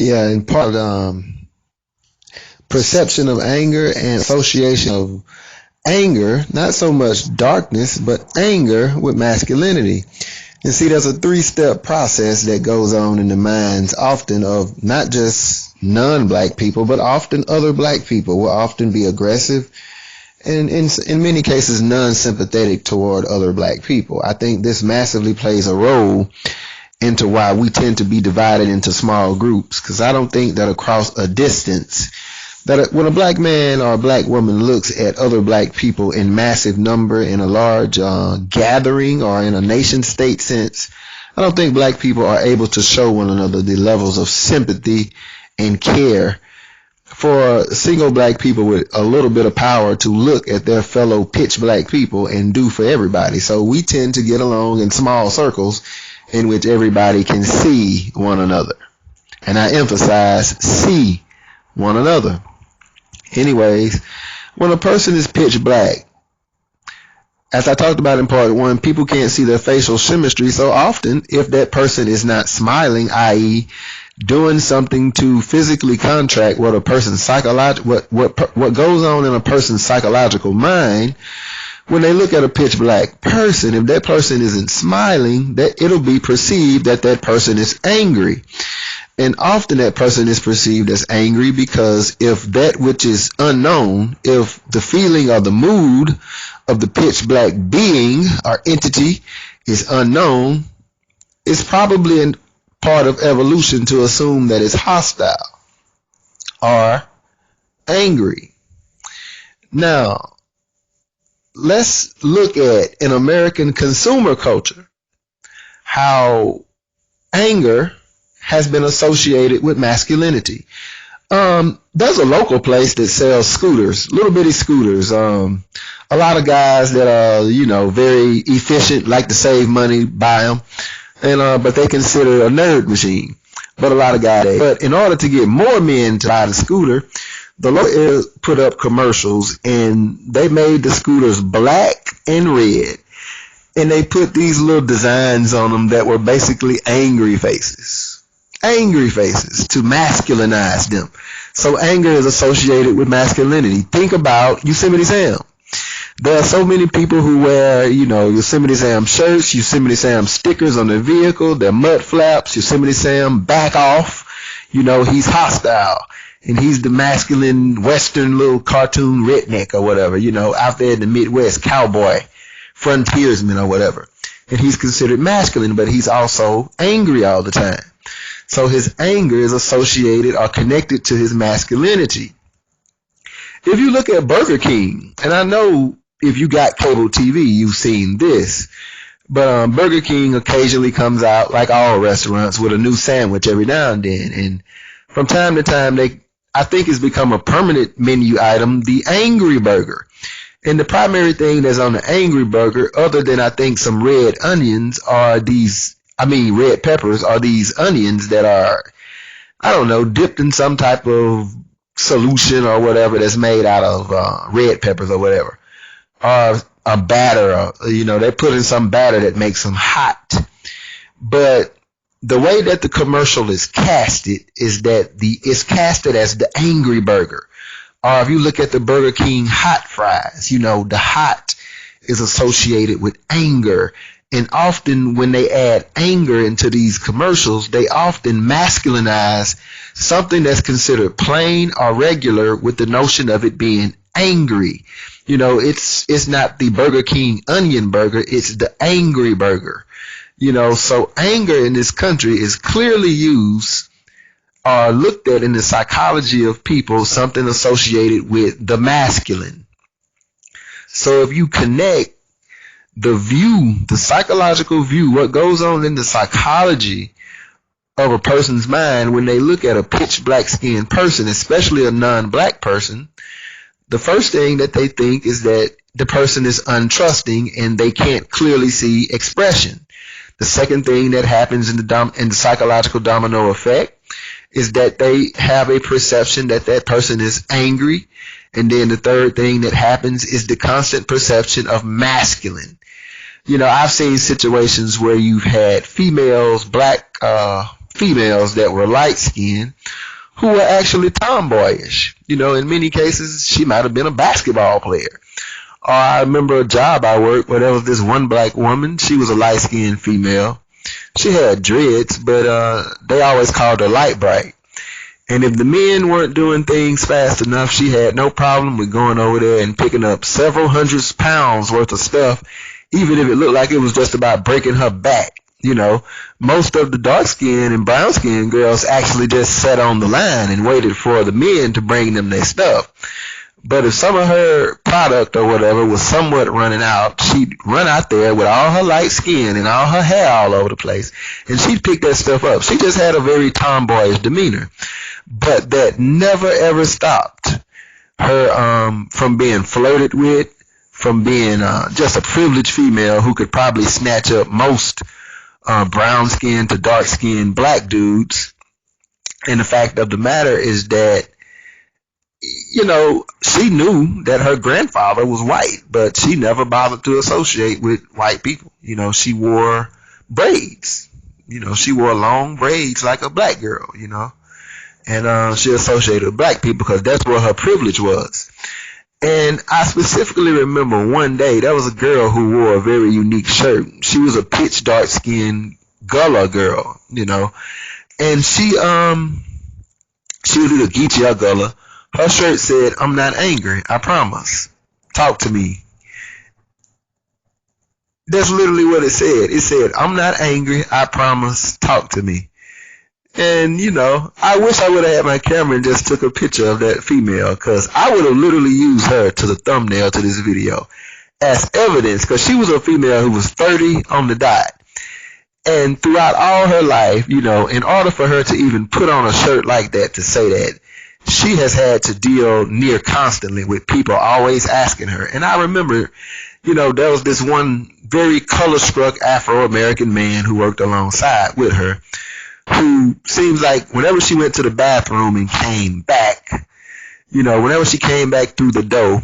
Yeah, and part of the perception of anger and association of anger, not so much darkness, but anger with masculinity. And see, there's a 3-step process that goes on in the minds often of not just non-black people, but often other black people will often be aggressive and in many cases non-sympathetic toward other black people. I think this massively plays a role into why we tend to be divided into small groups, because I don't think that across a distance that when a black man or a black woman looks at other black people in massive number in a large gathering or in a nation state sense, I don't think black people are able to show one another the levels of sympathy and care for single black people with a little bit of power to look at their fellow pitch black people and do for everybody. So we tend to get along in small circles in which everybody can see one another. And I emphasize see one another. Anyways, when a person is pitch black, as I talked about in part 1, people can't see their facial symmetry. So often, if that person is not smiling, i.e., doing something to physically contract what a person's what goes on in a person's psychological mind, when they look at a pitch black person, if that person isn't smiling, that it'll be perceived that that person is angry. And often that person is perceived as angry because if that which is unknown, if the feeling or the mood of the pitch black being or entity is unknown, it's probably a part of evolution to assume that it's hostile or angry. Now, let's look at in American consumer culture how anger has been associated with masculinity. There's a local place that sells scooters, little bitty scooters. A lot of guys that are, very efficient, like to save money, buy them, and but they consider a nerd machine. But a lot of guys, but in order to get more men to buy the scooter, the local put up commercials, and they made the scooters black and red, and they put these little designs on them that were basically angry faces to masculinize them. So anger is associated with masculinity. Think about Yosemite Sam. There are so many people who wear, Yosemite Sam shirts, Yosemite Sam stickers on their vehicle, their mud flaps, Yosemite Sam back off. He's hostile. And he's the masculine Western little cartoon redneck or whatever, out there in the Midwest, cowboy, frontiersman or whatever. And he's considered masculine, but he's also angry all the time. So his anger is associated or connected to his masculinity. If you look at Burger King, and I know if you got cable TV, you've seen this, but Burger King occasionally comes out, like all restaurants, with a new sandwich every now and then. And from time to time, I think it's become a permanent menu item, the Angry Burger. And the primary thing that's on the Angry Burger, other than I think some red onions, red peppers, are these onions that are, dipped in some type of solution or whatever that's made out of red peppers or whatever. Or a batter, they put in some batter that makes them hot. But the way that the commercial is casted is that it's casted as the Angry Burger. Or if you look at the Burger King hot fries, the hot is associated with anger. And often when they add anger into these commercials, they often masculinize something that's considered plain or regular with the notion of it being angry. It's not the Burger King onion burger, it's the Angry Burger. So anger in this country is clearly used or looked at in the psychology of people, something associated with the masculine. So if you connect the psychological view, what goes on in the psychology of a person's mind when they look at a pitch black skinned person, especially a non-black person, the first thing that they think is that the person is untrusting and they can't clearly see expression. The second thing that happens in the psychological domino effect is that they have a perception that that person is angry. And then the third thing that happens is the constant perception of masculine. I've seen situations where you've had black females that were light-skinned who were actually tomboyish. In many cases, she might have been a basketball player. Or I remember a job I worked where there was this one black woman. She was a light-skinned female. She had dreads, but they always called her light bright. And if the men weren't doing things fast enough, she had no problem with going over there and picking up several hundred pounds worth of stuff, even if it looked like it was just about breaking her back. Most of the dark-skinned and brown-skinned girls actually just sat on the line and waited for the men to bring them their stuff. But if some of her product or whatever was somewhat running out, she'd run out there with all her light skin and all her hair all over the place, and she'd pick that stuff up. She just had a very tomboyish demeanor. But that never ever stopped her from being flirted with, from being just a privileged female who could probably snatch up most brown-skinned to dark-skinned black dudes. And the fact of the matter is that, she knew that her grandfather was white, but she never bothered to associate with white people. She wore braids. She wore long braids like a black girl, and she associated with black people because that's where her privilege was. And I specifically remember one day there was a girl who wore a very unique shirt. She was a pitch dark skinned Gullah girl, and she was either Geechee or Gullah. Her shirt said, "I'm not angry, I promise. Talk to me." That's literally what it said. It said, "I'm not angry, I promise, talk to me." And, I wish I would have had my camera and just took a picture of that female, because I would have literally used her to the thumbnail to this video as evidence, because she was a female who was 30 on the dot. And throughout all her life, in order for her to even put on a shirt like that to say that, she has had to deal near constantly with people always asking her. And I remember, there was this one very color-struck Afro-American man who worked alongside with her, who seems like whenever she went to the bathroom and came back, whenever she came back through the door,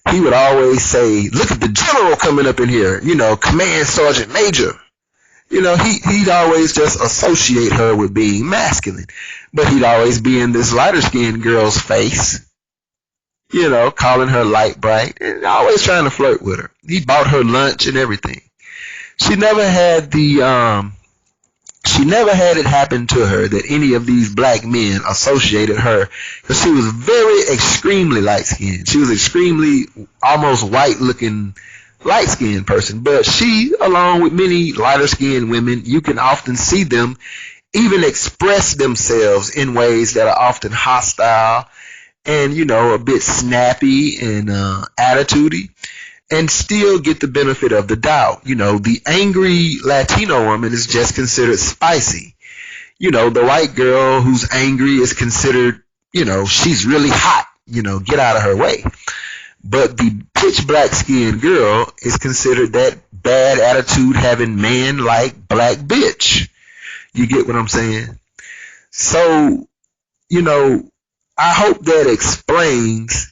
he would always say, "Look at the general coming up in here, Command Sergeant Major." He'd always just associate her with being masculine, but he'd always be in this lighter skinned girl's face, calling her light bright and always trying to flirt with her. He bought her lunch and everything. She never had it happen to her that any of these black men associated her, because she was extremely light-skinned. She was extremely, almost white-looking, light-skinned person. But she, along with many lighter-skinned women, you can often see them even express themselves in ways that are often hostile and, a bit snappy and attitudey, and still get the benefit of the doubt. The angry Latino woman is just considered spicy. The white girl who's angry is considered, she's really hot, get out of her way. But the pitch black skinned girl is considered that bad attitude having man like black bitch. You get what I'm saying? So, I hope that explains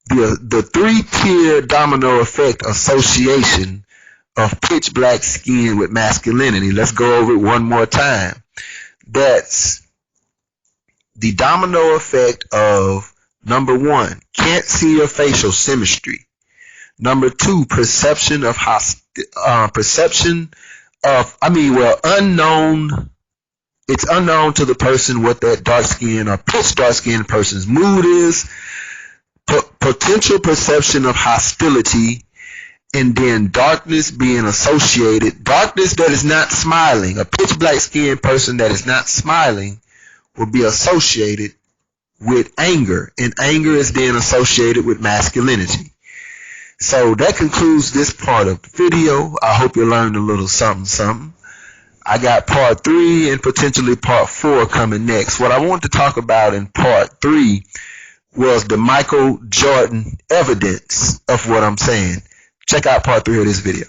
the three-tier domino effect association of pitch black skin with masculinity. Let's go over it one more time. That's the domino effect of, number one, can't see your facial symmetry. Number two, unknown. It's unknown to the person what that dark skin or pitch dark skinned person's mood is. Potential perception of hostility, and then darkness being associated. Darkness that is not smiling. A pitch black skinned person that is not smiling will be associated with anger, and anger is then associated with masculinity. So that concludes this part of the video. I hope you learned a little something. I got part 3 and potentially part 4 coming next. What I want to talk about in part 3 was the Michael Jordan evidence of what I'm saying. Check out part 3 of this video.